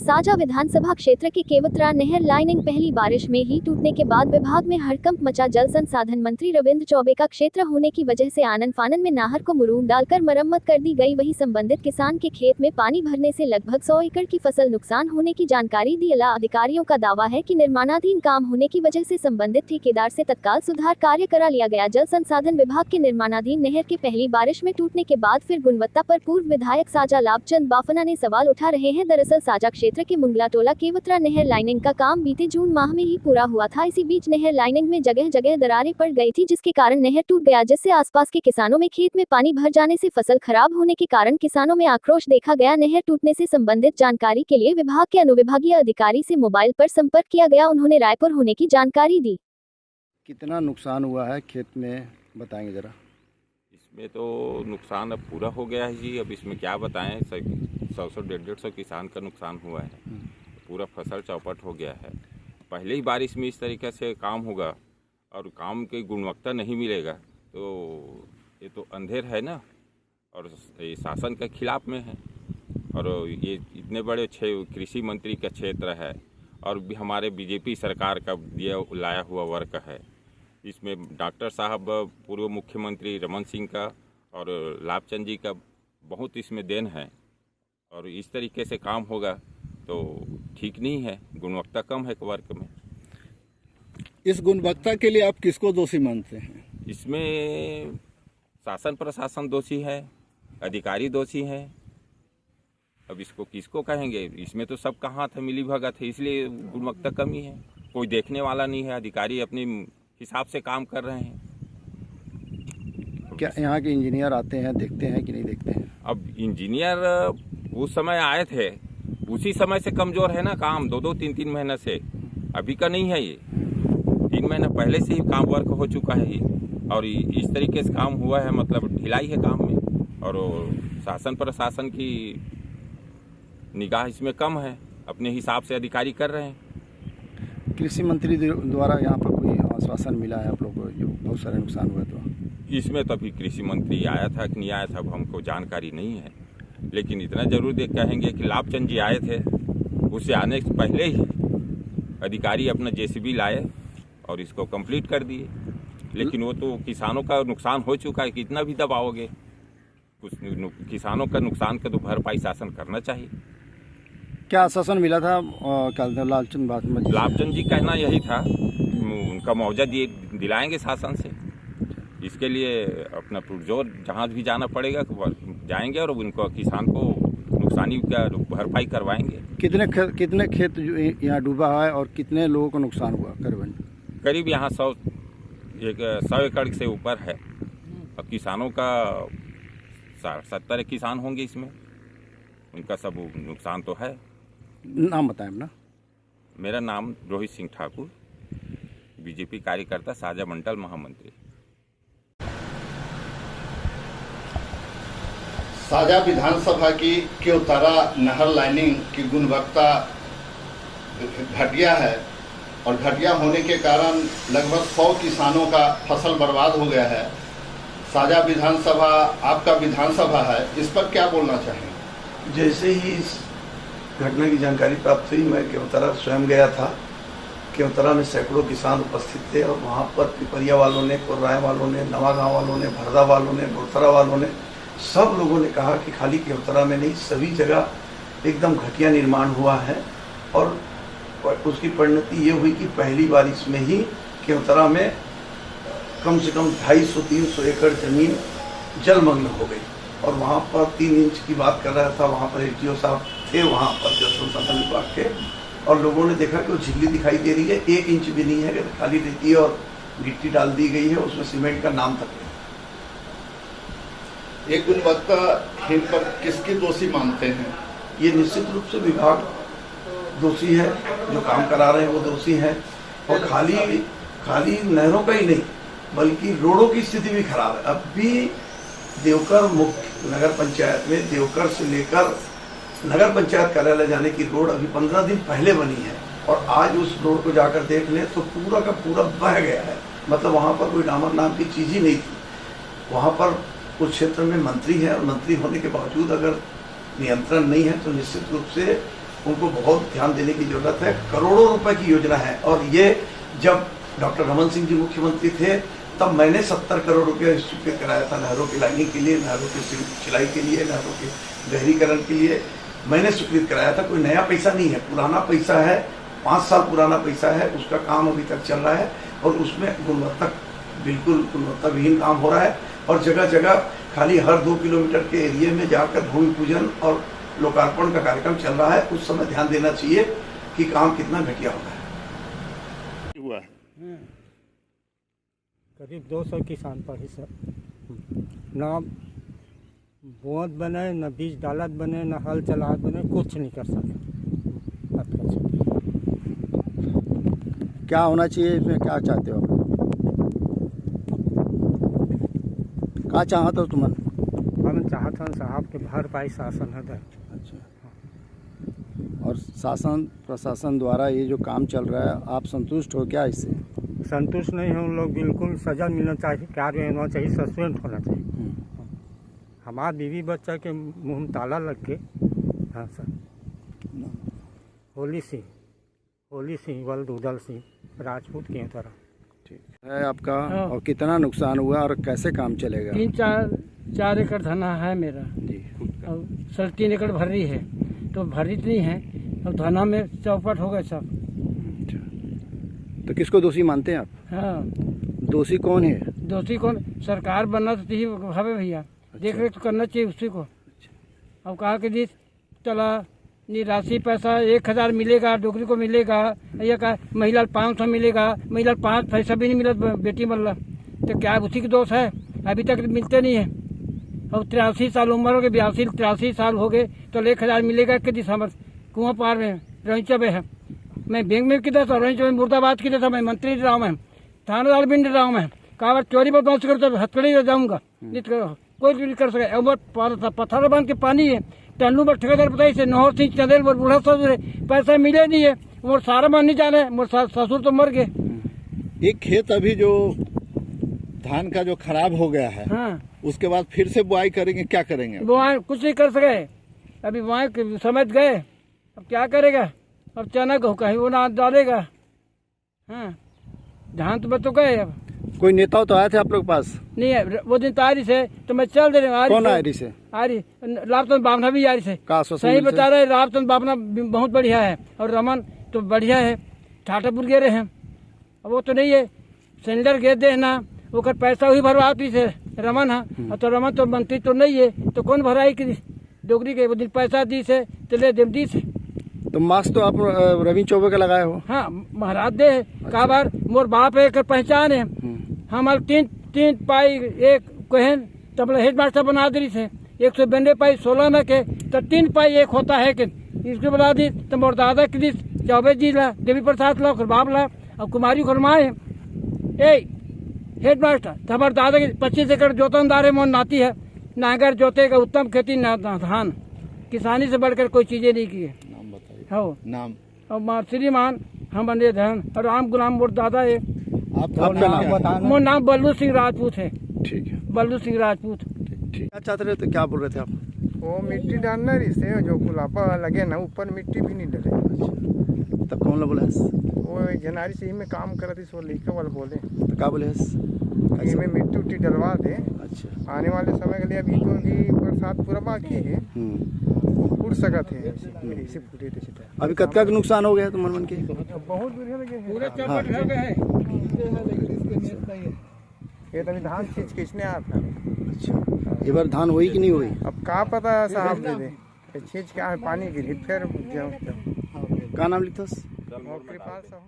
साजा विधानसभा क्षेत्र के केवतरा नहर लाइनिंग पहली बारिश में ही टूटने के बाद विभाग में हड़कंप मचा। जल संसाधन मंत्री रविंद्र चौबे का क्षेत्र होने की वजह से आनन फानन में नाहर को मुरूम डालकर मरम्मत कर दी गई। वहीं संबंधित किसान के खेत में पानी भरने से लगभग 100 एकड़ की फसल नुकसान होने की जानकारी दी। जिला अधिकारियों का दावा है कि निर्माणाधीन काम होने की वजह से संबंधित ठेकेदार से तत्काल सुधार कार्य करा लिया गया। जल संसाधन विभाग के निर्माणाधीन नहर के पहली बारिश में टूटने के बाद फिर गुणवत्ता पर पूर्व विधायक साजा लाभचंद बाफना ने सवाल उठा रहे हैं। दरअसल साजा क्षेत्र के मुंगला टोला केवतरा नहर लाइनिंग का काम बीते जून माह में ही पूरा हुआ था। इसी बीच नहर लाइनिंग में जगह जगह दरारें पड़ गई थी, जिसके कारण नहर टूट गया, जिससे आसपास के किसानों में खेत में पानी भर जाने से फसल खराब होने के कारण किसानों में आक्रोश देखा गया। नहर टूटने से संबंधित जानकारी के लिए विभाग के अनुविभागीय अधिकारी से मोबाइल पर संपर्क किया गया। उन्होंने रायपुर होने की जानकारी दी। कितना नुकसान हुआ है खेत में, बताएंगे जरा। इसमें तो नुकसान अब पूरा हो गया है जी। अब इसमें क्या बताएं, 100-150 किसान का नुकसान हुआ है। पूरा फसल चौपट हो गया है। पहले ही बारिश में इस तरीके से काम होगा और काम की गुणवत्ता नहीं मिलेगा तो ये तो अंधेर है ना, और ये शासन के खिलाफ में है। और ये इतने बड़े कृषि मंत्री का क्षेत्र है और भी हमारे बीजेपी सरकार का दिया लाया हुआ वर्क है। इसमें डॉक्टर साहब, पूर्व मुख्यमंत्री रमन सिंह का और लाभचंद जी का बहुत इसमें देन है। और इस तरीके से काम होगा तो ठीक नहीं है, गुणवत्ता कम है वर्क में। इस गुणवत्ता के लिए आप किसको दोषी मानते हैं? इसमें शासन प्रशासन दोषी है, अधिकारी दोषी है। अब इसको किसको कहेंगे? इसमें तो सबका हाथ है, मिली भगत है, इसलिए गुणवत्ता कमी है। कोई देखने वाला नहीं है, अधिकारी अपने हिसाब से काम कर रहे हैं। क्या यहाँ के इंजीनियर आते हैं, देखते हैं कि नहीं देखते हैं? अब इंजीनियर उस समय आए थे, उसी समय से कमज़ोर है ना काम, 2-2, 3-3 महीने से। अभी का नहीं है, ये 3 महीना पहले से ही काम वर्क हो चुका है ये। और इस तरीके से काम हुआ है, मतलब ढिलाई है काम में। और शासन प्रशासन की निगाह इसमें कम है, अपने हिसाब से अधिकारी कर रहे हैं। कृषि मंत्री द्वारा यहाँ पर कोई आश्वासन मिला है आप लोगों को, जो बहुत सारे नुकसान हुए? तो इसमें तभी कृषि मंत्री आया था कि नहीं आया था, अब हमको जानकारी नहीं है। लेकिन इतना जरूर देख कहेंगे कि लाभचंद जी आए थे, उससे आने से पहले ही अधिकारी अपना जेसीबी लाए और इसको कंप्लीट कर दिए। लेकिन वो तो किसानों का नुकसान हो चुका है, कितना भी दबाओगे। कुछ किसानों का नुकसान का तो भरपाई शासन करना चाहिए। क्या आश्वासन मिला था लाभचंद जी कहना यही था, उनका मुआवजा दिलाएंगे शासन से। इसके लिए अपना पुरजोर जहाँ भी जाना पड़ेगा जाएंगे और उनको किसान को नुकसानी का भरपाई करवाएंगे। कितने खेत यहाँ डूबा है और कितने लोगों को नुकसान हुआ? करीब यहाँ 100 एकड़ से ऊपर है। और किसानों का 70 किसान होंगे इसमें, उनका सब नुकसान तो है। नाम बताएं अपना। मेरा नाम रोहित सिंह ठाकुर, बीजेपी कार्यकर्ता, साजा मंडल महामंत्री। साजा विधानसभा की केवतरा नहर लाइनिंग की गुणवत्ता घटिया है और घटिया होने के कारण लगभग 100 किसानों का फसल बर्बाद हो गया है। साजा विधानसभा आपका विधानसभा है, इस पर क्या बोलना चाहेंगे? जैसे ही इस घटना की जानकारी प्राप्त हुई, मैं केवतरा स्वयं गया था। केवतरा में सैकड़ों किसान उपस्थित थे और वहाँ पर पिपरिया वालों ने, कोर्राय वालों ने, नवागांव वालों ने, भरदा वालों ने, बुरथरा वालों ने, सब लोगों ने कहा कि खाली केवतरा में नहीं, सभी जगह एकदम घटिया निर्माण हुआ है। और उसकी परिणति ये हुई कि पहली बारिश में ही केवतरा में कम से कम 250-300 एकड़ जमीन जलमग्न हो गई। और वहाँ पर 3 इंच की बात कर रहा था, वहाँ पर एसडीओ साहब थे वहाँ पर जल संसाधन विभाग के, और लोगों ने देखा कि वो झिल्ली दिखाई दे रही है, 1 इंच भी नहीं है, कि खाली रेती और गिट्टी डाल दी गई है, उसमें सीमेंट का नाम तक नहीं। एक गुणवत्ताहीन पर किसकी दोषी मानते हैं? ये निश्चित रूप से विभाग दोषी है, जो काम करा रहे हैं वो दोषी है। और खाली नहरों का ही नहीं, बल्कि रोडों की स्थिति भी खराब है। अब भी देवकर मुख्य नगर पंचायत में देवकर से लेकर नगर पंचायत कार्यालय जाने की रोड अभी 15 दिन पहले बनी है, और आज उस रोड को जाकर देख लें तो पूरा का पूरा बह गया है। मतलब वहाँ पर कोई डामर नाम की चीज़ ही नहीं थी। वहाँ पर उस क्षेत्र में मंत्री है, और मंत्री होने के बावजूद अगर नियंत्रण नहीं है तो निश्चित रूप से उनको बहुत ध्यान देने की जरूरत है। करोड़ों रुपए की योजना है और ये जब डॉक्टर रमन सिंह जी मुख्यमंत्री थे तब मैंने 70 करोड़ रुपया स्वीकृत कराया था नहरों की लाइनिंग के लिए, नहरों की सिलाई के लिए, नहरों के गहरीकरण के लिए मैंने स्वीकृत कराया था। कोई नया पैसा नहीं है, पुराना पैसा है, 5 साल पुराना पैसा है, उसका काम अभी तक चल रहा है और उसमें बिल्कुल गुणवत्ताविहीन काम हो रहा है और जगह जगह खाली हर 2 किलोमीटर के एरिया में जाकर भूमि पूजन और लोकार्पण का कार्यक्रम चल रहा है। उस समय ध्यान देना चाहिए कि काम कितना घटिया हो रहा है। हुआ है करीब 200 किसान पर ही सर, ना बोअत बने, ना बीज डालत बने, ना हल चलात बने, कुछ नहीं कर सके। क्या होना चाहिए इसमें, क्या चाहते हो आप? क्या चाहते हो तुम? हम चाहते हैं साहब के भरपाई शासन है। अच्छा, और शासन प्रशासन द्वारा ये जो काम चल रहा है आप संतुष्ट हो क्या इससे? संतुष्ट नहीं है, उन लोग बिल्कुल सजा मिलना चाहिए, कार्य होना चाहिए, सस्पेंड होना चाहिए। हमारे बीवी बच्चा के मुंह में ताला लग के। हाँ सर, होली सिंह वल्द उदल सिंह राजपूत के तरह। ठीक है आपका। और कितना नुकसान हुआ और कैसे काम चलेगा? 3-4 एकड़ धना है मेरा जी, और 3.5 एकड़ भर्री है, तो भर्री नहीं है और धना में चौपट हो गए सब। तो किसको दोषी मानते हैं आप? हाँ, दोषी कौन है? दोषी कौन? सरकार बनना तो चाहिए हवे भैया, देख रेख तो करना चाहिए उसी को। अब कहा कि जी चला निराशी पैसा 1000 मिलेगा, डोगरी को मिलेगा, या कहा महिला 500 मिलेगा, महिला 5 पैसा भी नहीं मिला बेटी मल्ला, तो क्या उसी की दोष है? अभी तक मिलते नहीं है। और 83 साल उम्र हो गए, 82-83 साल हो गए, तो 1000 मिलेगा कि दिसंबर कुआं पार में रईचा में है। मैं बैंक में किधर था, रईचा में मुर्दाबाद किधर था, मैं मंत्री रहा हूँ, मैं थानेदार भी नहीं रहा हूँ, मैं कहा चोरी बदमाश कर तो हथकड़ी हो जाऊँगा, कोई भी नहीं कर सके। पत्थर बांध के पानी है, टन्नू पर ठेकेदार बताई से 9 सिंह चंदेल पर बूढ़ा ससुर है, पैसा मिले नहीं है, मोर सारा मन नहीं जाने, मोर ससुर तो मर गए। एक खेत अभी जो धान का जो खराब हो गया है, हाँ, उसके बाद फिर से बुआई करेंगे, क्या करेंगे? बुआई कुछ नहीं कर सके, अभी बुआई समझ गए, अब क्या करेगा? अब चना को कहीं वो ना डालेगा। हाँ, धान तो बच गए। अब कोई नेता तो आए थे आप लोग पास? नहीं है, वो दिन तारी से तो मैं चल दे रहा हूँ। कौन आरी से? आरी लाभचंद बाबना भी आरी से। सही बता रहे, लाभचंद बाबना बहुत बढ़िया है और रमन तो बढ़िया है, ठाठापुर गे रहे हैं। अब वो तो नहीं है, सिलेंडर गे देना, वो कर पैसा वही भरवाती से रमन है, तो रमन तो मंत्री तो नहीं है, तो कौन भराई की डोगरी के? वो दिन पैसा दी से तो ले देम दी से। तो मास्क तो आप रवि चौबे का लगाए हो? हाँ, महाराज दे का बार मोर बाप है कर पहचान है। हमारे 3 पाई एक कहन तब हेड मास्टर बना दी से 192 पाई 16 में के, तो 3 पाई एक होता है कि इसको बना दी। तो मोर दादा की चौबे जी ला, देवी प्रसाद ला, बाप ला और कुमारी खुरमाए ए हेड मास्टर। तो हमारे दादा की 25 एकड़ जोतनदार है, मोर नाती है, नागर जोते का उत्तम खेती धान, किसानी से बढ़कर कोई चीजें नहीं की है। नाम बताइए। हो नाम और श्रीमान हम बने धन और राम गुलाम मोर दादा है। आपका नाम बताना। मोर नाम बल्लू सिंह राजपूत है। ठीक है, बल्लू सिंह राजपूत। ठीक। क्या चाहते रहे थे, क्या बोल रहे थे आप? वो मिट्टी डालना रिश्ते जो गुलाबा लगे ना, ऊपर मिट्टी भी नहीं डले। तब कौन बोला? वो जनारी से ही में काम कर रही, सो लिखा वाले बोले तो क्या बोले? में मिट्टी उट्टी डलवा दे। अच्छा, आने वाले समय के लिए अभी तो की बरसात पूरा बाकी है, उड़ सका थे इसी पूरे अभी कतका का नुकसान हो गया तुम मन के? बहुत बढ़िया लगे हैं। पूरे चौपट हो गए हैं। ये तो अभी धान खींचने आया था। अच्छा, ये बार धान हुई कि नहीं हुई? अब कहाँ पता साहब दे दे, खींच के पानी गिरी फिर क्या नाम लिखा? कृपाल साहब।